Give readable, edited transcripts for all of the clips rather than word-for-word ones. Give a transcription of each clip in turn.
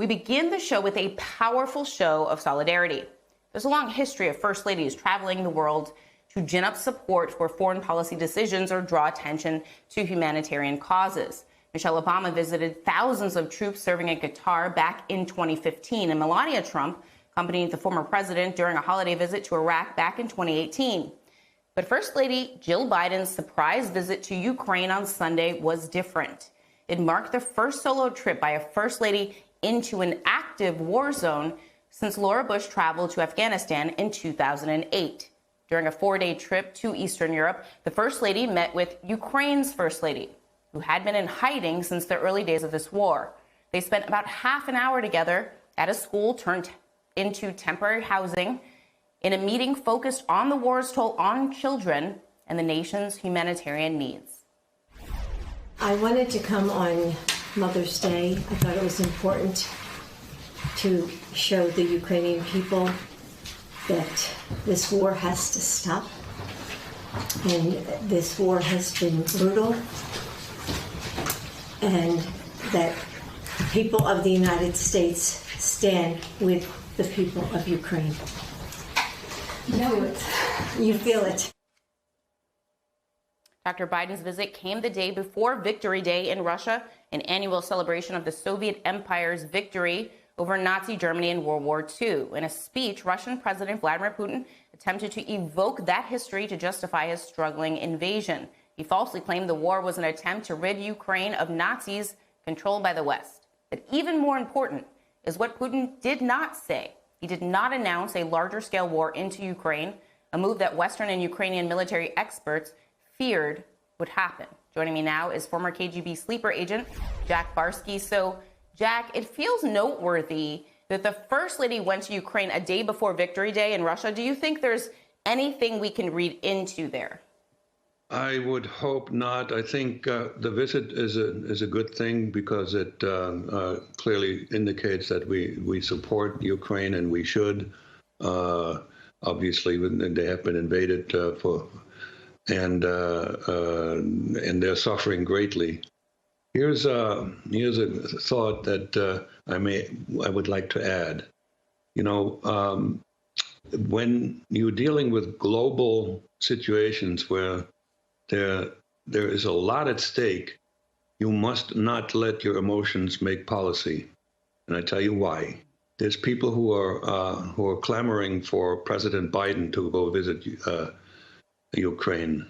We begin the show with a powerful show of solidarity. There's a long history of first ladies traveling the world to gin up support for foreign policy decisions or draw attention to humanitarian causes. Michelle Obama visited thousands of troops serving in Qatar back in 2015, and Melania Trump accompanied the former president during a holiday visit to Iraq back in 2018. But First Lady Jill Biden's surprise visit to Ukraine on Sunday was different. It marked the first solo trip by a First Lady into an active war zone since Laura Bush traveled to Afghanistan in 2008. During a 4-day trip to Eastern Europe, the First Lady met with Ukraine's First Lady, who had been in hiding since the early days of this war. They spent about half an hour together at a school turned into temporary housing in a meeting focused on the war's toll on children and the nation's humanitarian needs. I wanted to come on Mother's Day. I thought it was important to show the Ukrainian people that this war has to stop. And this war has been brutal. And that the people of the United States stand with the people of Ukraine. You feel it. You feel it. Dr. Biden's visit came the day before Victory Day in Russia, an annual celebration of the Soviet Empire's victory over Nazi Germany in World War II. In a speech, Russian President Vladimir Putin attempted to evoke that history to justify his struggling invasion. He falsely claimed the war was an attempt to rid Ukraine of Nazis controlled by the West. But even more important is what Putin did not say. He did not announce a larger-scale war into Ukraine, a move that Western and Ukrainian military experts feared would happen. Joining me now is former KGB sleeper agent Jack Barsky. So, Jack, it feels noteworthy that the First Lady went to Ukraine a day before Victory Day in Russia. Do you think there's anything we can read into there? I would hope not. I think the visit is a good thing because it clearly indicates that we support Ukraine, and we should. Obviously, they have been invaded and they're suffering greatly. Here's a thought that I would like to add. You know, when you're dealing with global situations where there is a lot at stake, you must not let your emotions make policy, and I tell you why. There's people who are clamoring for President Biden to go visit Ukraine.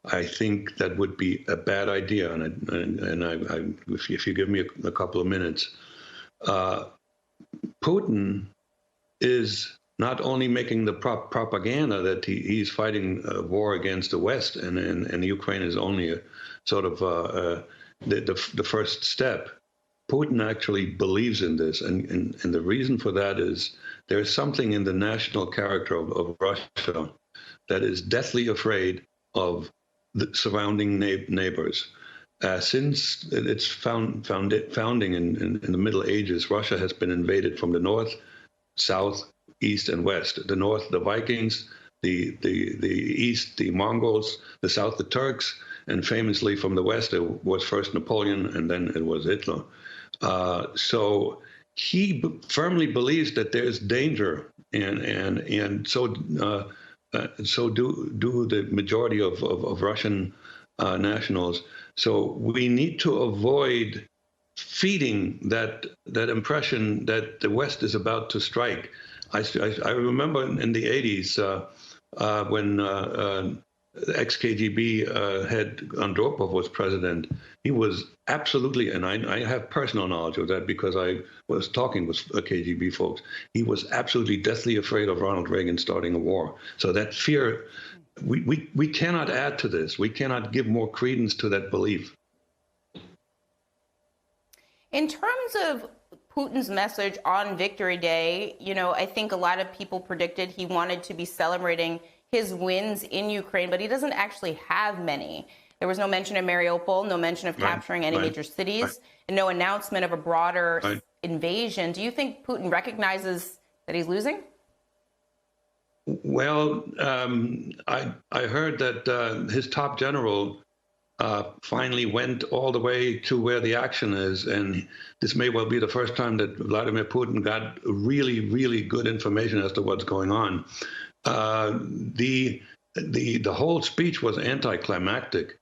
I think that would be a bad idea, and if you give me a couple of minutes, Putin is not only making the propaganda that he's fighting a war against the West, and Ukraine is only a sort of the first step. Putin actually believes in this, and the reason for that is there's something in the national character of Russia that is deathly afraid of the surrounding neighbors. Since its founding in the Middle Ages, Russia has been invaded from the north, south, east, and west. The north, the Vikings; the east, the Mongols; the south, the Turks; and famously from the west, it was first Napoleon, and then it was Hitler. So he firmly believes that there's danger, and so do the majority of Russian nationals. So we need to avoid feeding that impression that the West is about to strike. I remember in the 80s when ex-KGB head Andropov was president. He was absolutely, and I have personal knowledge of that because I was talking with KGB folks. He was absolutely deathly afraid of Ronald Reagan starting a war. So that fear, we cannot add to this. We cannot give more credence to that belief. In terms of Putin's message on Victory Day, you know, I think a lot of people predicted he wanted to be celebrating his wins in Ukraine, but he doesn't actually have many. There was no mention of Mariupol, no mention of capturing any major cities, and no announcement of a broader invasion. Do you think Putin recognizes that he's losing? Well, I heard that his top general finally went all the way to where the action is. And this may well be the first time that Vladimir Putin got really, really good information as to what's going on. The whole speech was anticlimactic.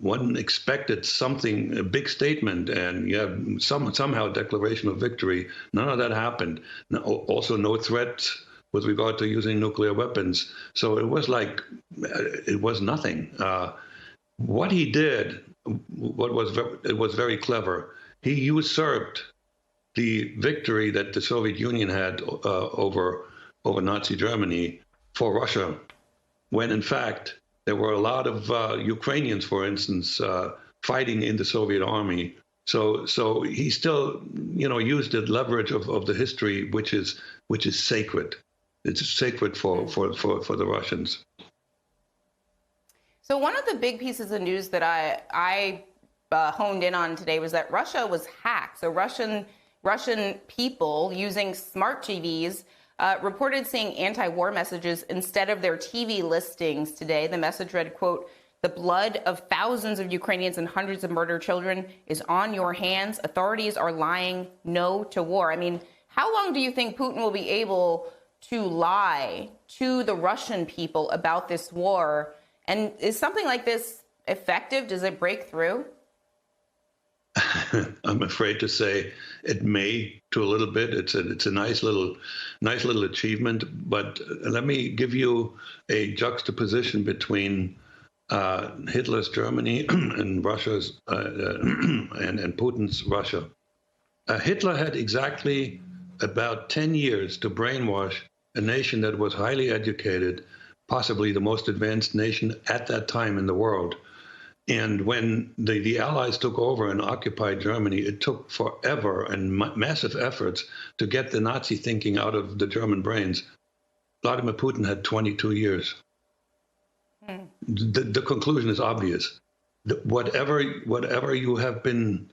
One expected something, a big statement, and somehow declaration of victory. None of that happened. Also, no threats with regard to using nuclear weapons. So it was like it was nothing. What he did, it was very clever. He usurped the victory that the Soviet Union had over Nazi Germany for Russia, when in fact there were a lot of Ukrainians, for instance, fighting in the Soviet army. So he still, used the leverage of the history, which is sacred. It's sacred for the Russians. So one of the big pieces of news that I honed in on today was that Russia was hacked. So Russian people using smart TVs reported seeing anti-war messages instead of their TV listings today. The message read, quote, "The blood of thousands of Ukrainians and hundreds of murdered children is on your hands. Authorities are lying. No to war." I mean, how long do you think Putin will be able to lie to the Russian people about this war? And is something like this effective? Does it break through? I'm afraid to say it may, to a little bit. It's a nice little achievement. But let me give you a juxtaposition between Hitler's Germany and Russia's and Putin's Russia. Hitler had exactly about 10 years to brainwash a nation that was highly educated, possibly the most advanced nation at that time in the world. And when the Allies took over and occupied Germany, it took forever and massive efforts to get the Nazi thinking out of the German brains. Vladimir Putin had 22 years. The conclusion is obvious. Whatever you have been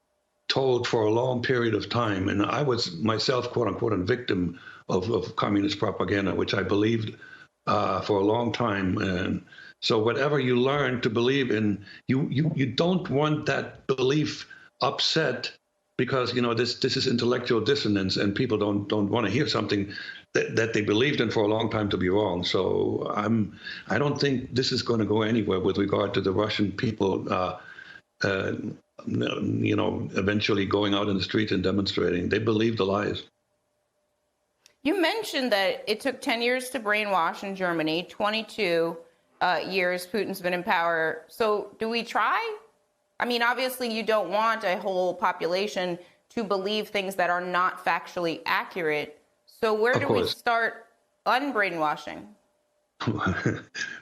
told for a long period of time, and I was myself, quote unquote, a victim of communist propaganda, which I believed for a long time. And so whatever you learn to believe in, you don't want that belief upset because, this is intellectual dissonance and people don't want to hear something that they believed in for a long time to be wrong. So I don't think this is going to go anywhere with regard to the Russian people, eventually going out in the streets and demonstrating. They believe the lies. You mentioned that it took 10 years to brainwash in Germany, 22 years Putin's been in power. So do we try? I mean, obviously you don't want a whole population to believe things that are not factually accurate. So where do we start unbrainwashing?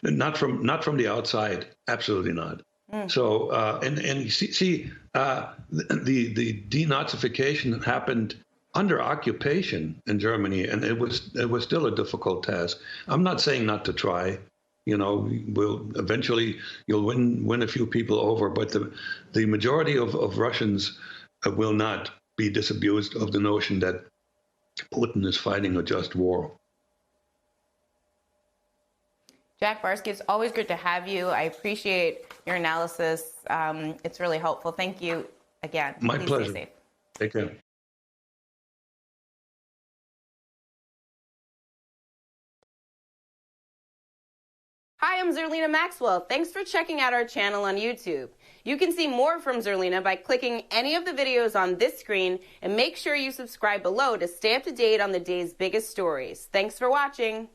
Not from the outside. Absolutely not. So and you see the denazification happened under occupation in Germany, and it was still a difficult task. I'm not saying not to try. You'll win a few people over, but the majority of Russians will not be disabused of the notion that Putin is fighting a just war. Jack Barsky, it's always good to have you. I appreciate your analysis. It's really helpful. Thank you again. My Please pleasure. Stay safe. Take care. Hi, I'm Zerlina Maxwell. Thanks for checking out our channel on YouTube. You can see more from Zerlina by clicking any of the videos on this screen, and make sure you subscribe below to stay up to date on the day's biggest stories. Thanks for watching.